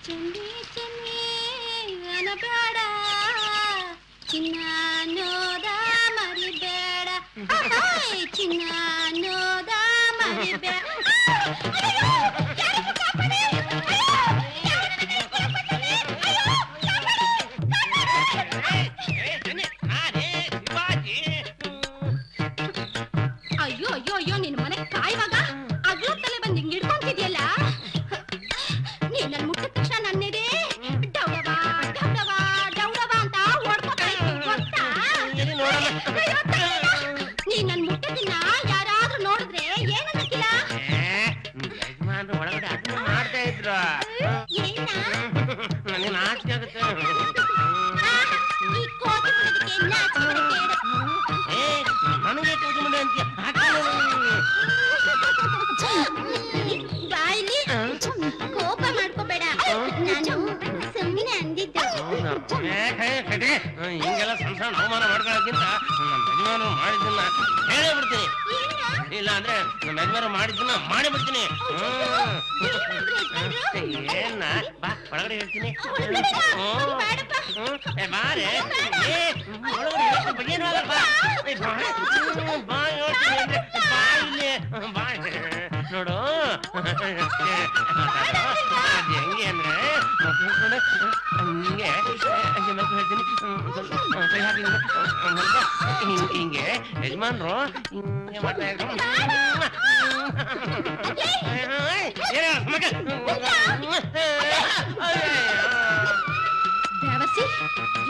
ಚೆನ್ನಿ ಚೆನ್ನಿ ಅನಬೇಡ ಚಿನ್ನ ನೋದ ಮರಿಬೇಡ ಚಿನ್ನ ನೋದ ಮರಿಬೇಡ ಅಯ್ಯೋ ಅಯ್ಯೋ ಅಯ್ಯೋ ನಿನ್ ಮನೆ ಕಾಯುವಾಗ ಅಗ್ಲ ತಲೆ ಬಂದು ಹಿಂಗ್ ಹಿಡ್ಕೊಂತಿದ್ಯಲ್ಲ ನೀನ್ ನನ್ ಮುಟ್ಟಿದ ತಕ್ಷಣ ನನ್ನಿದೆ ಡೌಡವಾ ಡೌಡವಾ ಡೌಡವಾ ಅಂತ ಓಡ್ಕೋತಾ ಇದ್ದೀನಿ ಗೊತ್ತಾ ನೀನ್ ನನ್ ಮುಟ್ಟದಿನ್ನ ಯಾರಾದ್ರೂ ನೋಡಿದ್ರೆ ಏನನ್ನಕ್ಕಿಲ್ಲ ಯಜಮಾನ್ರು ಒಳಗಡೆ ಅಡ್ಡ ಮಾಡ್ತಾ ಇದ್ರು ನನಗೆ ನಾಚಿಕೆ ಆಗುತ್ತೆ ಈ ಕೋತಿ ಮುಡದಕ್ಕೆ ನಾಚಿಕೆ ನನಗೆ ಕೋತಿ ಮುಡ ಅಂತೀಯ ಬಾಯ್ಲಿ ಕೋಪ ಮಾಡ್ಕೋಬೇಡ ನಾನು ಸುಮ್ಮನೆ ಅಂದಿದ್ದೆ ಹಿಂಗೆಲ್ಲ ಸಣ್ಣ ಸಣ್ಣ ಅವಮಾನ ಮಾಡ್ಕೊಳ್ಳೋಕ್ಕಿಂತ ನಮ್ಮ ಯಜಮಾನ ಮಾಡಿದ್ದನ್ನ ಹೇಳೇ ಬಿಡ್ತೀನಿ ಇಲ್ಲ ಅಂದ್ರೆ ನಮ್ಮ ಯಜಮಾನ ಮಾಡಿದ್ದನ್ನ ಮಾಡೇ ಬಿಡ್ತೀನಿ ಏನ ಬಾ ಒಳಗಡೆ ಹೇಳ್ತೀನಿ ಬಾರೆ ಒಳಗಡೆ ಹೇಳ್ತೀನಿ ಬಗ್ಗೇನು ಆಗಲ್ಲ ಬಾ ಹೇಳ್ತೀನಿ ಅಂದ್ರೆ ಬಾ ಇಲ್ಲಿ ಬಾ ನೋಡು ಹೆಂಗೆ ಅಂದ್ರೆ ಹಂಗೆ ಹಂಗೆ ಮಕ್ಕಳು ಹೇಳ್ತೀನಿ ಹಿಂಗೆ ಯಜಮಾನ್ರು ಹಿಂಗೆ ಮಾಡ್ತಾ ಇದ್ರು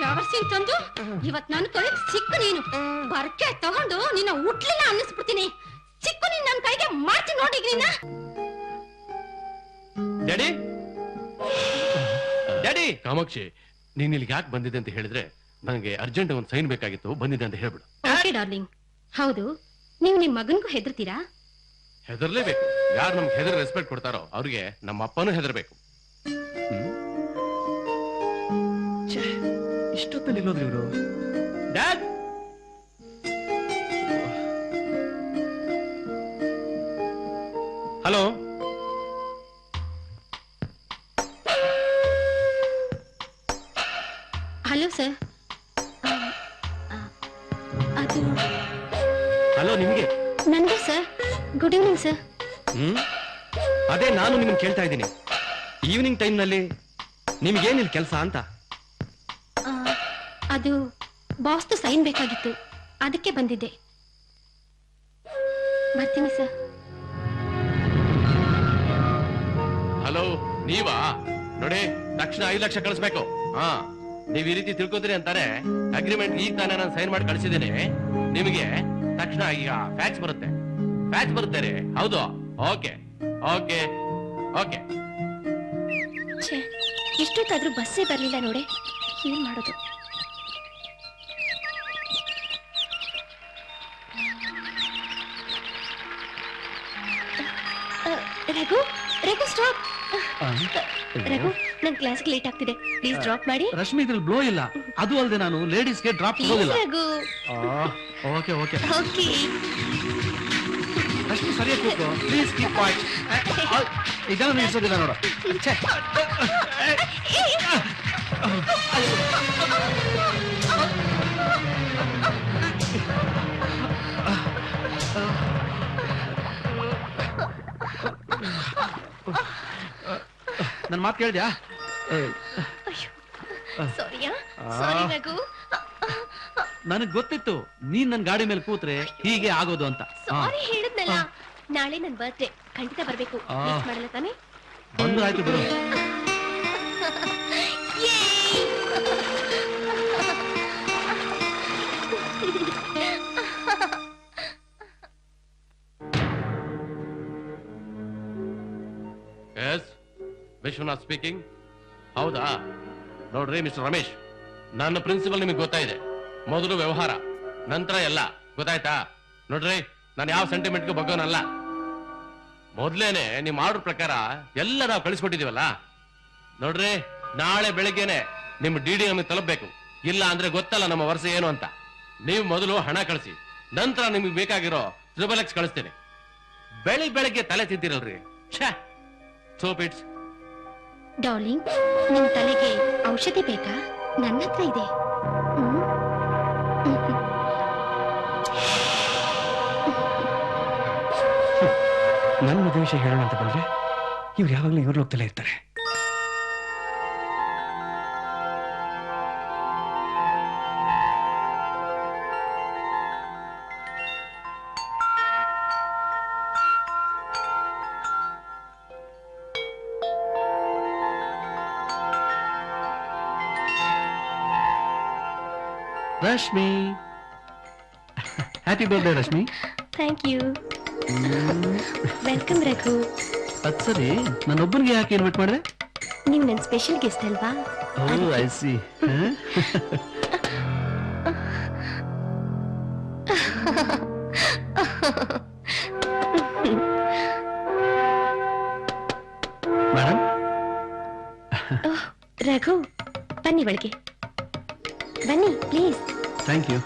ಯಾವರ್ಸಿ ತಂದು ಇವತ್ ನನ್ ಕೈಗೆ ಸಿಕ್ಕು ನೀನು ಬರ್ಕೆ ತಗೊಂಡು ನಿನ್ನ ಉಟ್ಲಿಲ್ಲ ಅನ್ನಿಸ್ಬಿಡ್ತೀನಿ ಸಿಕ್ಕು ನೀನ್ ನನ್ ಕೈಗೆ ಮಾಡ್ತೀನಿ ನೋಡಿ ನಿನ್ನ ಡ್ಯಾಡಿ ಡ್ಯಾಡಿ ಕಾಮಾಕ್ಷಿ ನೀನ್ ಇಲ್ಲಿಗೆ ಯಾಕೆ ಬಂದಿದೆ ಅಂತ ಹೇಳಿದ್ರೆ ನನಗೆ ಅರ್ಜೆಂಟ್ ಒಂದು ಸೈನ್ ಬೇಕಾಗಿತ್ತು ಬಂದಿದೆ ಅಂತ ಹೇಳ್ಬಿಡು ಓಕೆ ಡಾರ್ಲಿಂಗ್ ಹೌದು ನೀವು ನಿಮ್ ಮಗನ್ಗೂ ಹೆದರ್ತೀರಾ ಹೆದರ್ಲೇಬೇಕು ಯಾರು ನಮ್ಗೆ ಹೆದರ್ ರೆಸ್ಪೆಕ್ಟ್ ಕೊಡ್ತಾರೋ ಅವ್ರಿಗೆ ನಮ್ಮ ಅಪ್ಪನೂ ಹೆದರ್ಬೇಕು ಇಷ್ಟೊತ್ತಲ್ಲಿ ಇಲ್ಲೋದ್ರಿ ಇವರು ಡ್ಯಾಡ್ ಹಲೋ ಹಲೋ ಸರ್ ಅದು ಹಲೋ ನಿಮ್ಗೆ ನನ್ಗೂ ಸರ್ ಗುಡ್ ಈವ್ನಿಂಗ್ ಸರ್ ಅದೇ ನಾನು ನಿಮ್ಮನ್ನ ಕೇಳ್ತಾ ಇದ್ದೀನಿ ಈವ್ನಿಂಗ್ ಟೈಮ್ ನಲ್ಲಿ ನಿಮ್ಗೇನಿಲ್ಲ ಕೆಲಸ ಅಂತ ಅದು ಬಾಸ್ದು ಸೈನ್ ಬೇಕಾಗಿತ್ತು ಅದಕ್ಕೆ ಬಂದಿದ್ದೆ ಬರ್ತೀನಿ ಸರ್ ಹಲೋ ನೀವಾ ನೋಡಿ ತಕ್ಷಣ 5 ಲಕ್ಷ ಕಳಿಸ್ಬೇಕು ಹಾ ನೀವ್ ಈ ರೀತಿ ತಿಳ್ಕೊತೀರಿ ಅಂತಾನೆ ಅಗ್ರಿಮೆಂಟ್ ಈಗ ತಾನೇ ನಾನು ಸೈನ್ ಮಾಡಿ ಕಳಿಸಿದ್ದೀನಿ ನಿಮಗೆ ತಕ್ಷಣ ಈಗ ಫ್ಯಾಕ್ಸ್ ಬರುತ್ತೆ ರೀ ಹೌದು ಓಕೆ ಓಕೆ ಓಕೆ ಎಷ್ಟೊತ್ತಾದ್ರೂ ಬಸ್ಸೇ ಬರ್ಲಿಲ್ಲ ನೋಡಿ ಏನ್ ಮಾಡೋದು ರಘು ರಘು ಸ್ಟಾಪ್ ರಘು ನನ್ ಕ್ಲಾಸ್ಗೆ ಲೇಟ್ ಆಗ್ತಿದೆ ಪ್ಲೀಸ್ ಡ್ರಾಪ್ ಮಾಡಿ ರಶ್ಮಿ ಇದ್ರಲ್ಲಿ ಬ್ಲೋ ಇಲ್ಲ ಅದು ಅಲ್ಲದೆ ನಾನು ಲೇಡೀಸ್ಗೆ ಡ್ರಾಪ್ ಕೊಡೋದಿಲ್ಲ Raghu okay okay okay Rashmi ಸರಿಯಾಗಿ ಕೂತ್ಕೋ ಪ್ಲೀಸ್ ಕೀಪ್ ಕ್ವೈಟ್ ಇದನ್ನ ನಿಲ್ಸೋದಿಲ್ಲ ನೋಡು ನನ್ ಮಾತು ಕೇಳಿದ್ಯಾ ಸಾರಿ ರಘು ನನಗ್ ಗೊತ್ತಿತ್ತು ನೀನ್ ನನ್ ಗಾಡಿ ಮೇಲೆ ಕೂತ್ರೆ ಹೀಗೆ ಆಗೋದು ಅಂತ ಸಾರಿ ಹೇಳಿದ್ನಲ್ಲ ನಾಳೆ ನನ್ ಬರ್ತ್ಡೇ ಖಂಡಿತ ಬರ್ಬೇಕು ಮಿಸ್ ಮಾಡಲ್ಲ ತಾನೆ ಬಂದು ಆಯ್ತು ಬಿಡು ಎಸ್ ವಿಶ್ವನಾಥ್ ಸ್ಪೀಕಿಂಗ್ ಹೌದಾ ನೋಡ್ರಿ ಮಿಸ್ಟರ್ ರಮೇಶ್ ನನ್ನ ಪ್ರಿನ್ಸಿಪಲ್ ನಿಮಗೆ ಗೊತ್ತಾಯಿದೆ ಮೊದಲು ವ್ಯವಹಾರ ನಂತರ ಎಲ್ಲ ಗೊತ್ತಾಯ್ತಾ ನೋಡ್ರಿ ನಾನು ಯಾವ ಸೆಂಟಿಮೆಂಟ್ಗೂ ಬಗ್ಗೋನಲ್ಲ ಮೊದ್ಲೇನೆ ನಿಮ್ ಆರ್ಡರ್ ಪ್ರಕಾರ ಎಲ್ಲ ನಾವು ಕಳಿಸ್ಕೊಟ್ಟಿದೀವಲ್ಲ ನೋಡ್ರಿ ನಾಳೆ ಬೆಳಿಗ್ಗೆನೆ ನಿಮ್ ಡಿಡಿ ನಮಗೆ ತಲುಪಬೇಕು ಇಲ್ಲ ಅಂದ್ರೆ ಗೊತ್ತಲ್ಲ ನಮ್ಮ ವರ್ಷ ಏನು ಅಂತ ನೀವು ಮೊದಲು ಹಣ ಕಳಿಸಿ ನಂತರ ನಿಮಗೆ ಬೇಕಾಗಿರೋ XXX ಕಳಿಸ್ತೇನೆ ಬೆಳಿಗ್ಗೆ ತಲೆ ತಿಂತೀರಲ್ರಿ ಛೇ ಸೋಪ್ ಇಟ್ಸ್ ಡಾರ್ಲಿಂಗ್, ನಿಮ್ ತಲೆಗೆ ಔಷಧಿ ಬೇಕಾ? ನನ್ನ ಹತ್ರ ಇದೆ. ನನ್ನ ಮದುವೆ ವಿಷಯ ಹೇಳೋಣ ಅಂತ ಬಂದ್ರೆ ಇವ್ರು ಯಾವಾಗಲೂ ಇವ್ರು ಹೋಗ್ತಲೇ ಇರ್ತಾರೆ. Rashmi, happy birthday Rashmi. Thank you. Welcome Raghu. ಅದ್ ಸರಿ, ನನ್ನೊಬ್ಬನಿಗೆ ಯಾಕೆ ಇನ್ವೈಟ್ ಮಾಡಿದೆ? ನೀವು ನನ್ನ ಸ್ಪೆಷಲ್ ಗೆಸ್ಟ್ ಅಲ್ವಾ? ಓ ಐ ಸಿ. ಮೇಡಮ್. ರಘು, ಬನ್ನಿ ಒಳಗೆ ಬನ್ನಿ ಪ್ಲೀಸ್. Thank you.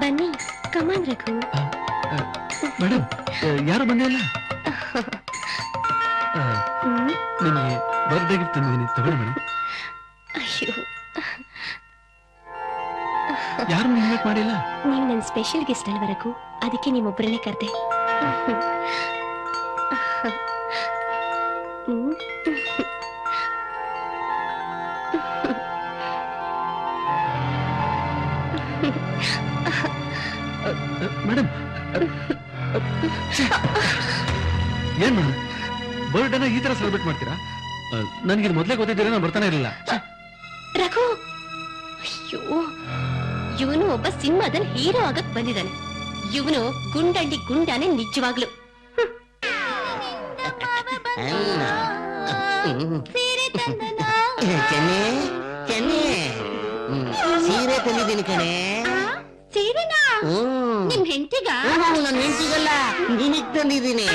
ಬನ್ನಿ, ಕಮಾನ್ ರಘು. ಮೇಡಮ್, ಯಾರು ಬಂದಿಲ್ಲ. ನಿಮಗೆ ಬರ್ಡೇ ಗಿಫ್ಟ್ ತಂದಿದ್ದೀನಿ, ತಗೊಳ್ಳಿ ಮೇಡಮ್. ಅಯ್ಯೋ, ಯಾರು ಇನ್ವೈಟ್ ಮಾಡಿಲ್ಲ. ನೀವು ನನ್ನ ಸ್ಪೆಷಲ್ ಗೆಸ್ಟ್ ಅಲ್ವಾ ರಘು, ಅದಕ್ಕೆ ನೀವೊಬ್ಬರನ್ನೇ ಕರೆದೆ. ಮೇಡಮ್, ಏನ್ ಮೇಡಮ್ ಬರ್ಡೇನ ಈ ತರ ಸೆಲೆಬ್ರೇಟ್ ಮಾಡ್ತೀರಾ? ನನಗೆ ಮೊದಲೇ ಗೊತ್ತಿದ್ದೀರಾ, ನಾನು ಬರ್ತಾನೆ ಇರಲಿಲ್ಲ. ರಘು, ಅಯ್ಯೋ, ಇವನು ಒಬ್ಬ ಸಿನಿಮಾದಲ್ಲಿ ಹೀರೋ ಆಗಕ್ ಬಂದಿದ್ದಾನೆ. ಇವನು ಗುಂಡಂಡಿ ಗುಂಡಾನೆ ನಿಜವಾಗ್ಲು. ಚೆನ್ನೆ ಚೆನ್ನೆ, ಸೀರೆ ತಂದಿದ್ದೀನಿ ಕಣೆ. ಸೀರೆನಾ? ನಿಮ್ ಹೆಂಡತಿಗ? ನನ್ನ ಹೆಂಡತಿಗಲ್ಲ, ನಿನಗ್ ತಂದಿದ್ದೀನಿ.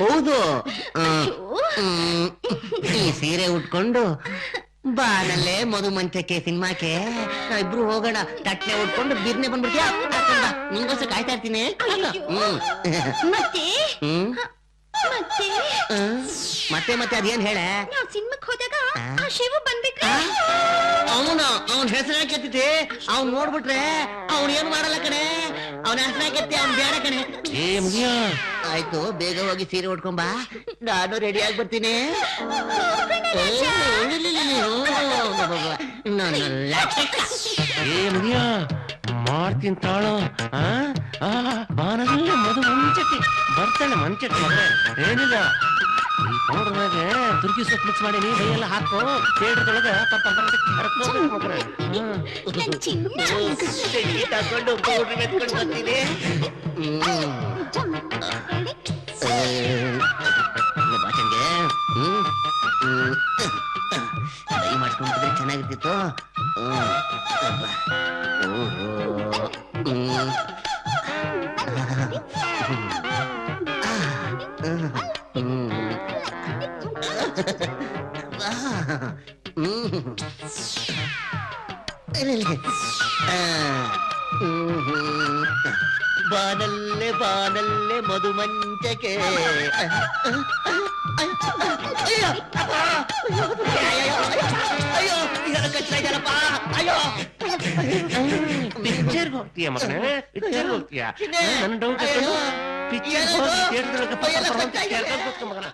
ಹೌದು. ಈ ಸೀರೆ ಉಟ್ಕೊಂಡು ಬಾನಲ್ಲೇ ಮಧುಮಂಚಕ್ಕೆ ಸಿನಿಮಾಕ್ಕೆ ಇಬ್ರು ಹೋಗೋಣ. ತಟ್ಟೆ ಉಟ್ಕೊಂಡು ಬಿರ್ನೆ ಬಂದ್ಬಿಡ್ತೀಯ. ನಿಂಗೋಸ್ಕರ ಕಾಯ್ತಾ ಇರ್ತೀನಿ. ಮತ್ತೆ ಮತ್ತೆ ಮತ್ತೆ ಅದೇನ್ ಹೇಳೆ? ನಾವ್ ಸಿನಿಮಾಕ್ ಹೋದಾಗ ಆ ಶಿವು ಬಂದ್ಬಿಟ್ರೆ ಅವನ್ ಹೆಸರು ಹಾಕತ್ತಿದ್ದೆ. ಅವ್ನ್ ನೋಡ್ಬಿಟ್ರೆ ಅವ್ನ್ ಏನ್ ಮಾಡಲ್ಲ ಕಣೆ. ಅವನ ಹೆಸರು ಹಾಕತ್ತೆ, ಅವ್ನ್ ಬೇಡ ಕಣೆ. ಆಯ್ತು, ಬೇಗ ಹೋಗಿ ಸೀರೆ ಉಟ್ಕೊಂಬಾ, ನಾನು ರೆಡಿ ಆಗಿ ಬರ್ತೀನಿ. ಮಾಡ್ತೀನಿ ತಾಳು. ಬಾನಲ್ಲೇ ಮಧು ಮಂಚಕ್ಕೆ ಬರ್ತಾಳೆ. ಮಂಚಕ್ಕೆ ಮಗನೇ ಏನಿಲ್ಲ, ಈ ಪೌಡರ್ನಾಗೆ ತುರ್ಕಿ ಸೊಪ್ಪು ಮಿಕ್ಸ್ ಮಾಡಿ ನೀ ಎಲ್ಲ ಹಾಕೋ. ಥಿಯೇಟರ್ದೊಳಗ ತಗೊಂಡು ಪೌಡ್ರ್ ಮೆತ್ಕೊಂಡು ಬರ್ತೀನಿ. ಬಾಚನ್ಗೆ ಕೈ ಮಾಡ್ಕೊಂಡ್ರೆ ಚೆನ್ನಾಗಿರ್ತಿತ್ತು. ಬಾನಲ್ಲೇ ಬಾನಲ್ಲೇ ಮಧುಮಂಚಕ್ಕೆ. ಅಯ್ಯೋ, ಇದೆಲ್ಲ ಕಚ್ಚಾ ಇದೆಯಲ್ಲಪ್ಪ. ಅಯ್ಯೋ, ಪಿಕ್ಚರ್ಗೆ ಹೋಗ್ತೀಯ ಮಗನೇ, ಪಿಕ್ಚರ್ಗೆ ಹೋಗ್ತೀಯ. ನನ್ನ ಡೌಟ್ ಪಿಕ್ಚರ್ ಮಗನ